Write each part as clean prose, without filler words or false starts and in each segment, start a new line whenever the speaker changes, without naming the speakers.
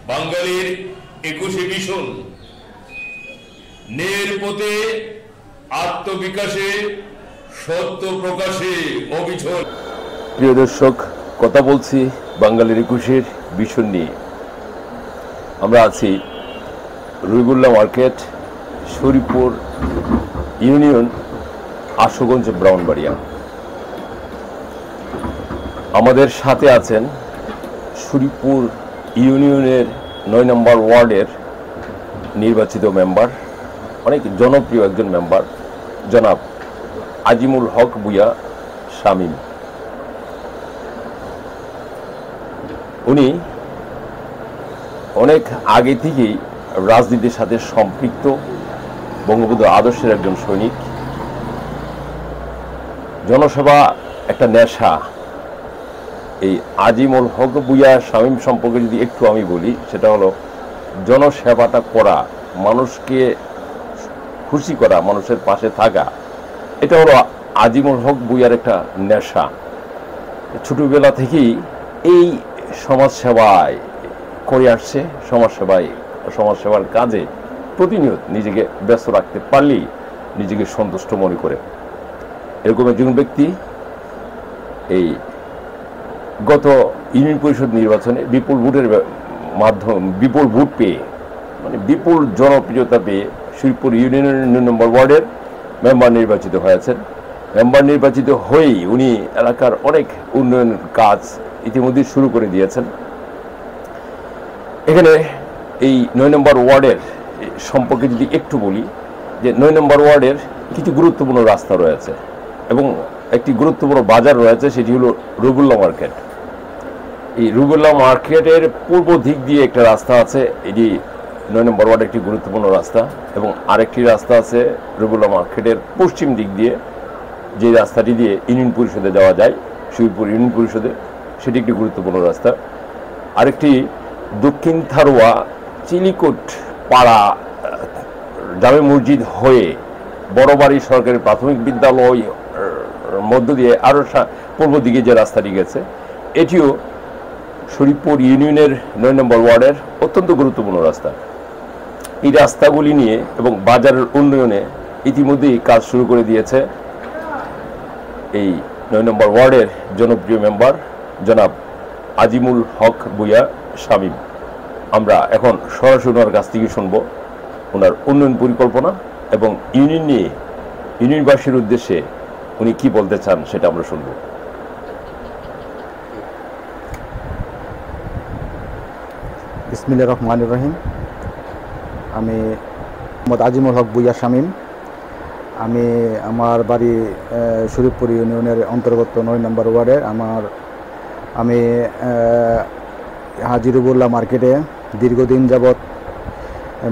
বাঙালির 21শে মিশন ন্যায়ের পথে আত্মবিকাশে সত্য প্রকাশে অবিচল।
প্রিয় দর্শক, কথা বলছি বাঙালির 21শে মিশন নিয়ে। আমরা আছি রবিউল্লাহ মার্কেট, শরীফপুর ইউনিয়ন, আশুগঞ্জ, ব্রাহ্মণবাড়িয়া। আমাদের সাথে আছেন শরীফপুর ইউনিয়নের 9 নম্বর ওয়ার্ডের নির্বাচিত মেম্বার, অনেক জনপ্রিয় একজন মেম্বার, জনাব আজিমুল হক ভূঁইয়া শামীম। উনি অনেক আগে থেকেই রাজনীতির সাথে সম্পৃক্ত, বঙ্গবন্ধু আদর্শের একজন সৈনিক। জনসেবা একটা নেশা। এই আজিমুল হক ভূঁইয়া শামীম সম্পর্কে যদি একটু আমি বলি, সেটা হলো জনসেবাটা করা, মানুষকে খুশি করা, মানুষের পাশে থাকা, এটা হলো আজিমুল হক ভূঁইয়ার একটা নেশা। ছোটবেলা থেকেই এই সমাজসেবায় করে আসছে, সমাজসেবার কাজে প্রতিনিয়ত নিজেকে ব্যস্ত রাখতে পারলেই নিজেকে সন্তুষ্ট মনে করে। এরকম একজন ব্যক্তি এই গত ইউনিয়ন পরিষদ নির্বাচনে বিপুল ভোট পেয়ে, মানে বিপুল জনপ্রিয়তা পেয়ে শরীফপুর ইউনিয়নের 9 নম্বর ওয়ার্ডের মেম্বার নির্বাচিত হয়েছেন। মেম্বার নির্বাচিত হয়েই উনি এলাকার অনেক উন্নয়ন কাজ ইতিমধ্যে শুরু করে দিয়েছেন। এখানে এই 9 নম্বর ওয়ার্ডের সম্পর্কে যদি একটু বলি, যে 9 নম্বর ওয়ার্ডের কিছু গুরুত্বপূর্ণ রাস্তা রয়েছে এবং একটি গুরুত্বপূর্ণ বাজার রয়েছে, সেটি হলো রবিউল্লাহ মার্কেট। এই রবিউল্লাহ মার্কেটের পূর্ব দিক দিয়ে একটা রাস্তা আছে, এটি 9 নম্বর ওয়ার্ডের একটি গুরুত্বপূর্ণ রাস্তা, এবং আরেকটি রাস্তা আছে রবিউল্লাহ মার্কেটের পশ্চিম দিক দিয়ে, যে রাস্তাটি দিয়ে ইউনিয়ন পরিষদে যাওয়া যায়, শরীফপুর ইউনিয়ন পরিষদে, সেটি একটি গুরুত্বপূর্ণ রাস্তা। আরেকটি দক্ষিণ থারোয়া চিলিকোট পাড়া জামে মসজিদ হয়ে বড়বাড়ি সরকারি প্রাথমিক বিদ্যালয় মধ্য দিয়ে আরও পূর্ব দিকে যে রাস্তাটি গেছে, এটিও শরীফপুর ইউনিয়নের 9 নম্বর ওয়ার্ডের অত্যন্ত গুরুত্বপূর্ণ রাস্তা। এই রাস্তাগুলি নিয়ে এবং বাজারের উন্নয়নে ইতিমধ্যেই কাজ শুরু করে দিয়েছে এই 9 নম্বর ওয়ার্ডের জনপ্রিয় মেম্বার জনাব আজিমুল হক ভূঁইয়া শামীম। আমরা এখন সরাসরি ওনার কাছ থেকে শুনব ওনার উন্নয়ন পরিকল্পনা এবং ইউনিয়ন নিয়ে, ইউনিয়নবাসীর উদ্দেশ্যে উনি কি বলতে চান, সেটা আমরা শুনব।
বিসমিল্লাহির রহমানির রহিম। আমি মোহাম্মদ আজিমুল হক ভূঁইয়া শামীম। আমার বাড়ি শরীফপুর ইউনিয়নের অন্তর্গত 9 নম্বর ওয়ার্ডে। আমি হাজী রবিউল্লাহ মার্কেটে দীর্ঘদিন যাবৎ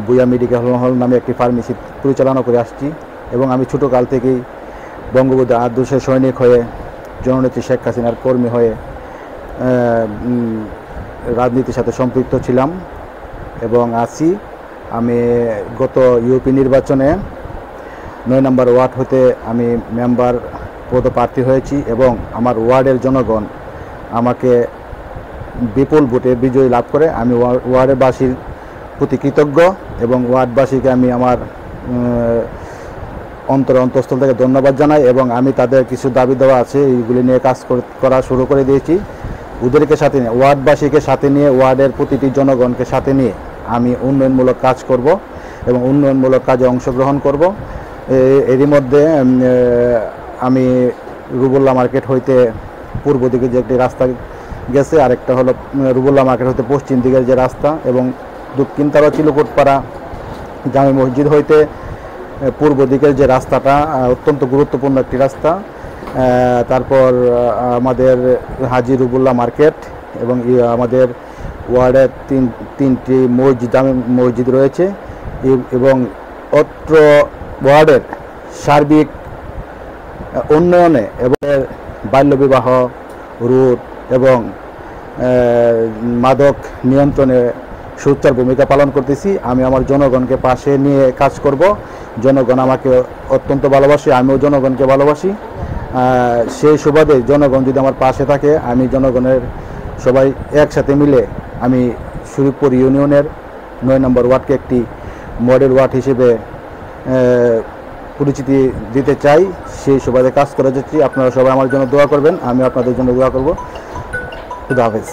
ভূঁইয়া মেডিকেল হল নামে একটি ফার্মেসি পরিচালনা করে আসছি, এবং আমি ছোটোকাল থেকেই বঙ্গবন্ধু আদর্শের সৈনিক হয়ে, জননেত্রী শেখ হাসিনার কর্মী হয়ে রাজনীতির সাথে সম্পৃক্ত ছিলাম এবং আছি। আমি গত ইউপি নির্বাচনে 9 নম্বর ওয়ার্ড হতে আমি মেম্বার পদপ্রার্থী হয়েছি, এবং আমার ওয়ার্ডের জনগণ আমাকে বিপুল ভোটে বিজয়ী লাভ করে। আমি ওয়ার্ডবাসীর প্রতি কৃতজ্ঞ, এবং ওয়ার্ডবাসীকে আমি আমার অন্তঃস্থল থেকে ধন্যবাদ জানাই, এবং আমি তাদের কিছু দাবি দেওয়া আছে, এইগুলি নিয়ে কাজ করা শুরু করে দিয়েছি। ওদেরকে সাথে নিয়ে, ওয়ার্ডবাসীকে সাথে নিয়ে, ওয়ার্ডের প্রতিটি জনগণকে সাথে নিয়ে আমি উন্নয়নমূলক কাজ করব এবং উন্নয়নমূলক কাজে অংশগ্রহণ করব। এরই মধ্যে আমি রবিউল্লাহ মার্কেট হইতে পূর্ব দিকে যে একটি রাস্তা গেছে, আরেকটা হলো রবিউল্লাহ মার্কেট হইতে পশ্চিম দিকের যে রাস্তা, এবং দক্ষিণ তারা চিলকোট পাড়া জামে মসজিদ হইতে পূর্ব দিকের যে রাস্তাটা অত্যন্ত গুরুত্বপূর্ণ একটি রাস্তা। তারপর আমাদের হাজী রবিউল্লাহ মার্কেট এবং আমাদের ওয়ার্ডে তিনটি জামে মসজিদ রয়েছে, এবং অত্র ওয়ার্ডের সার্বিক উন্নয়নে এবং বাল্যবিবাহ রোধ এবং মাদক নিয়ন্ত্রণে সোচ্চার ভূমিকা পালন করতেছি। আমি আমার জনগণকে পাশে নিয়ে কাজ করব। জনগণ আমাকে অত্যন্ত ভালোবাসে, আমিও জনগণকে ভালোবাসি। সেই সুবাদে জনগণ যদি আমার পাশে থাকে, আমি জনগণের সবাই একসাথে মিলে আমি শরীফপুর ইউনিয়নের 9 নম্বর ওয়ার্ডকে একটি মডেল ওয়ার্ড হিসেবে পরিচিতি দিতে চাই। সেই সুবাদে কাজ করে যাচ্ছি। আপনারা সবাই আমার জন্য দোয়া করবেন, আমি আপনাদের জন্য দোয়া করব। খুদা হাফেজ।